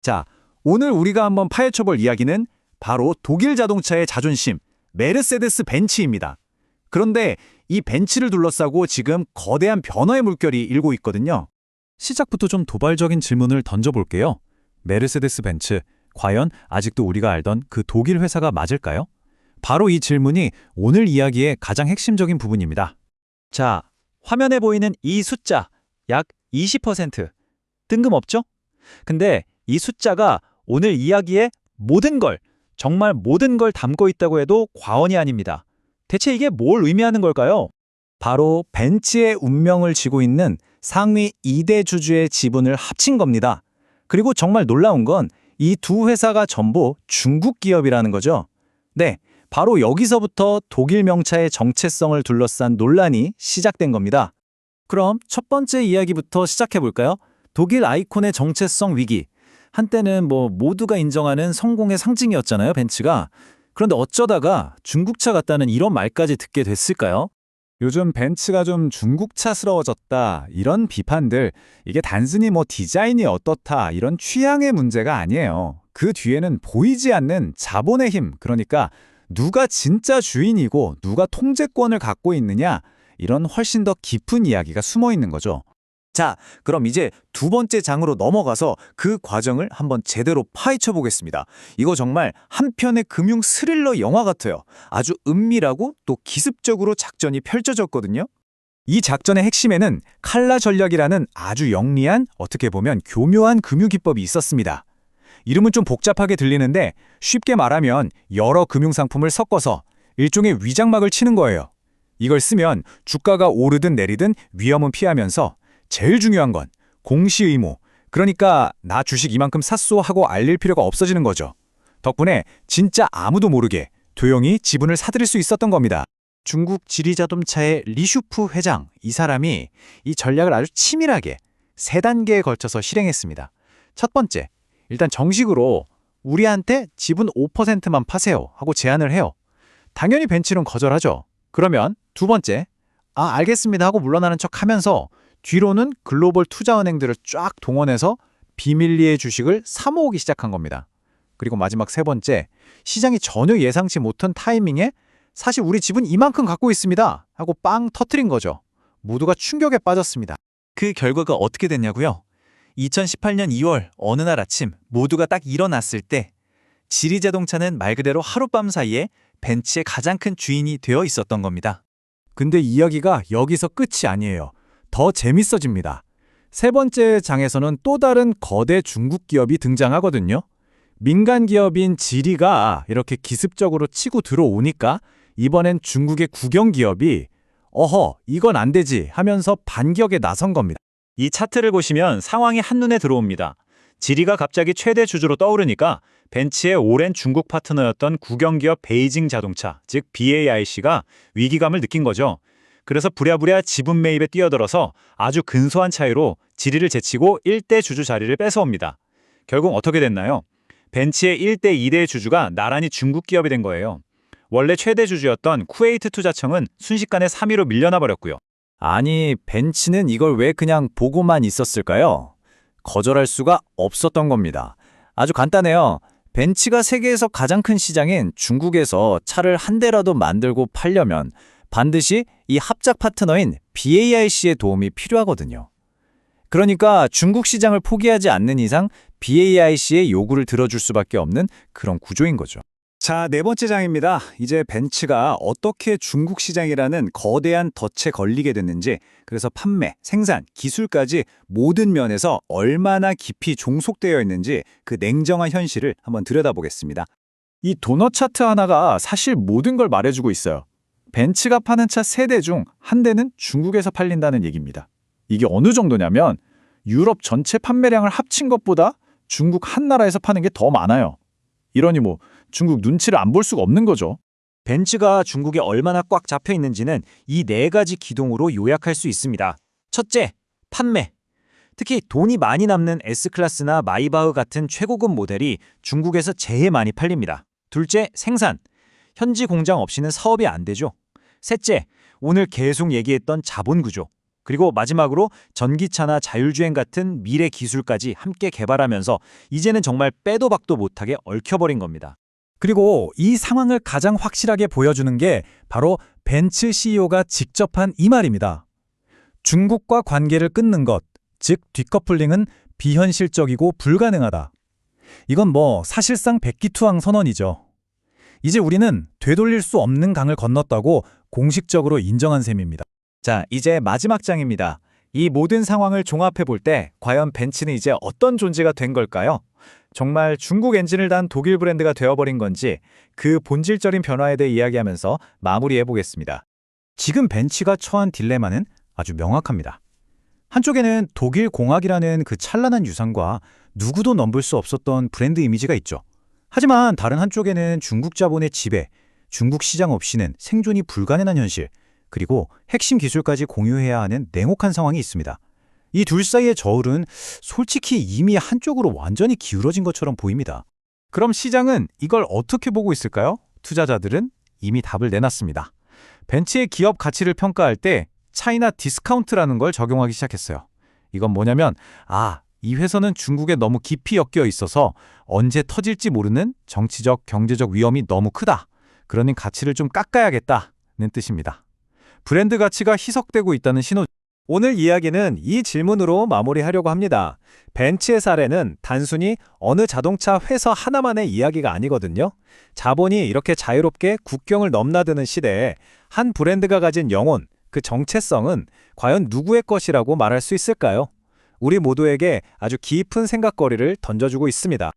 자, 오늘 우리가 한번 파헤쳐볼 이야기는 바로 독일 자동차의 자존심, 메르세데스 벤츠입니다. 그런데 이 벤츠를 둘러싸고 지금 거대한 변화의 물결이 일고 있거든요. 시작부터 좀 도발적인 질문을 던져볼게요. 메르세데스 벤츠, 과연 아직도 우리가 알던 그 독일 회사가 맞을까요? 바로 이 질문이 오늘 이야기의 가장 핵심적인 부분입니다. 자, 화면에 보이는 이 숫자, 약 20%. 뜬금없죠? 근데 이 숫자가 오늘 이야기의 모든 걸, 정말 모든 걸 담고 있다고 해도 과언이 아닙니다. 대체 이게 뭘 의미하는 걸까요? 바로 벤츠의 운명을 쥐고 있는 상위 2대 주주의 지분을 합친 겁니다. 그리고 정말 놀라운 건 이 두 회사가 전부 중국 기업이라는 거죠. 네, 바로 여기서부터 독일 명차의 정체성을 둘러싼 논란이 시작된 겁니다. 그럼 첫 번째 이야기부터 시작해볼까요? 독일 아이콘의 정체성 위기. 한때는 모두가 인정하는 성공의 상징이었잖아요, 벤츠가. 그런데 어쩌다가 중국차 같다는 이런 말까지 듣게 됐을까요? 요즘 벤츠가 좀 중국차스러워졌다, 이런 비판들, 이게 단순히 디자인이 어떻다, 이런 취향의 문제가 아니에요. 그 뒤에는 보이지 않는 자본의 힘, 그러니까 누가 진짜 주인이고 누가 통제권을 갖고 있느냐, 이런 훨씬 더 깊은 이야기가 숨어 있는 거죠. 자, 그럼 이제 두 번째 장으로 넘어가서 그 과정을 한번 제대로 파헤쳐 보겠습니다. 이거 정말 한 편의 금융 스릴러 영화 같아요. 아주 은밀하고 또 기습적으로 작전이 펼쳐졌거든요. 이 작전의 핵심에는 칼라 전략이라는 아주 영리한, 어떻게 보면 교묘한 금융 기법이 있었습니다. 이름은 좀 복잡하게 들리는데 쉽게 말하면 여러 금융 상품을 섞어서 일종의 위장막을 치는 거예요. 이걸 쓰면 주가가 오르든 내리든 위험은 피하면서 제일 중요한 건 공시 의무, 그러니까 나 주식 이만큼 샀소 하고 알릴 필요가 없어지는 거죠. 덕분에 진짜 아무도 모르게 조용히 지분을 사들일 수 있었던 겁니다. 중국 지리자동차의 리슈프 회장, 이 사람이 이 전략을 아주 치밀하게 세 단계에 걸쳐서 실행했습니다. 첫 번째, 일단 정식으로 우리한테 지분 5%만 파세요 하고 제안을 해요. 당연히 벤츠는 거절하죠. 그러면 두 번째, 알겠습니다 하고 물러나는 척 하면서 뒤로는 글로벌 투자은행들을 쫙 동원해서 비밀리에 주식을 사모으기 시작한 겁니다. 그리고 마지막 세 번째, 시장이 전혀 예상치 못한 타이밍에 사실 우리 지분 이만큼 갖고 있습니다 하고 빵 터트린 거죠. 모두가 충격에 빠졌습니다. 그 결과가 어떻게 됐냐고요? 2018년 2월 어느 날 아침 모두가 딱 일어났을 때 지리자동차는 말 그대로 하룻밤 사이에 벤츠의 가장 큰 주인이 되어 있었던 겁니다. 근데 이야기가 여기서 끝이 아니에요. 더 재밌어집니다. 세 번째 장에서는 또 다른 거대 중국 기업이 등장하거든요. 민간 기업인 지리가 이렇게 기습적으로 치고 들어오니까 이번엔 중국의 국영 기업이 어허, 이건 안 되지 하면서 반격에 나선 겁니다. 이 차트를 보시면 상황이 한눈에 들어옵니다. 지리가 갑자기 최대 주주로 떠오르니까 벤츠의 오랜 중국 파트너였던 국영기업 베이징 자동차, 즉 BAIC가 위기감을 느낀 거죠. 그래서 부랴부랴 지분 매입에 뛰어들어서 아주 근소한 차이로 지리를 제치고 1대 주주 자리를 뺏어옵니다. 결국 어떻게 됐나요? 벤츠의 1대 2대 주주가 나란히 중국 기업이 된 거예요. 원래 최대 주주였던 쿠웨이트 투자청은 순식간에 3위로 밀려나 버렸고요. 아니, 벤츠는 이걸 왜 그냥 보고만 있었을까요? 거절할 수가 없었던 겁니다. 아주 간단해요. 벤츠가 세계에서 가장 큰 시장인 중국에서 차를 한 대라도 만들고 팔려면 반드시 이 합작 파트너인 BAIC의 도움이 필요하거든요. 그러니까 중국 시장을 포기하지 않는 이상 BAIC의 요구를 들어줄 수밖에 없는 그런 구조인 거죠. 자, 네 번째 장입니다. 이제 벤츠가 어떻게 중국 시장이라는 거대한 덫에 걸리게 됐는지, 그래서 판매, 생산, 기술까지 모든 면에서 얼마나 깊이 종속되어 있는지 그 냉정한 현실을 한번 들여다보겠습니다. 이 도넛 차트 하나가 사실 모든 걸 말해주고 있어요. 벤츠가 파는 차 3대 중 한 대는 중국에서 팔린다는 얘기입니다. 이게 어느 정도냐면 유럽 전체 판매량을 합친 것보다 중국 한 나라에서 파는 게 더 많아요. 이러니 중국 눈치를 안 볼 수가 없는 거죠. 벤츠가 중국에 얼마나 꽉 잡혀 있는지는 이 4가지 기둥으로 요약할 수 있습니다. 첫째, 판매. 특히 돈이 많이 남는 S클래스나 마이바흐 같은 최고급 모델이 중국에서 제일 많이 팔립니다. 둘째, 생산. 현지 공장 없이는 사업이 안 되죠. 셋째, 오늘 계속 얘기했던 자본 구조. 그리고 마지막으로 전기차나 자율주행 같은 미래 기술까지 함께 개발하면서 이제는 정말 빼도 박도 못하게 얽혀버린 겁니다. 그리고 이 상황을 가장 확실하게 보여주는 게 바로 벤츠 CEO가 직접 한 이 말입니다. 중국과 관계를 끊는 것, 즉 디커플링은 비현실적이고 불가능하다. 이건 사실상 백기투항 선언이죠. 이제 우리는 되돌릴 수 없는 강을 건넜다고 공식적으로 인정한 셈입니다. 자, 이제 마지막 장입니다. 이 모든 상황을 종합해 볼 때 과연 벤츠는 이제 어떤 존재가 된 걸까요? 정말 중국 엔진을 단 독일 브랜드가 되어버린 건지 그 본질적인 변화에 대해 이야기하면서 마무리해 보겠습니다. 지금 벤츠가 처한 딜레마는 아주 명확합니다. 한쪽에는 독일 공학이라는 그 찬란한 유산과 누구도 넘볼 수 없었던 브랜드 이미지가 있죠. 하지만 다른 한쪽에는 중국 자본의 지배, 중국 시장 없이는 생존이 불가능한 현실, 그리고 핵심 기술까지 공유해야 하는 냉혹한 상황이 있습니다. 이 둘 사이의 저울은 솔직히 이미 한쪽으로 완전히 기울어진 것처럼 보입니다. 그럼 시장은 이걸 어떻게 보고 있을까요? 투자자들은 이미 답을 내놨습니다. 벤츠의 기업 가치를 평가할 때 차이나 디스카운트라는 걸 적용하기 시작했어요. 이건 뭐냐면 이 회사는 중국에 너무 깊이 엮여 있어서 언제 터질지 모르는 정치적, 경제적 위험이 너무 크다. 그러니 가치를 좀 깎아야겠다는 뜻입니다. 브랜드 가치가 희석되고 있다는 신호. 오늘 이야기는 이 질문으로 마무리하려고 합니다. 벤츠의 사례는 단순히 어느 자동차 회사 하나만의 이야기가 아니거든요. 자본이 이렇게 자유롭게 국경을 넘나드는 시대에 한 브랜드가 가진 영혼, 그 정체성은 과연 누구의 것이라고 말할 수 있을까요? 우리 모두에게 아주 깊은 생각거리를 던져주고 있습니다.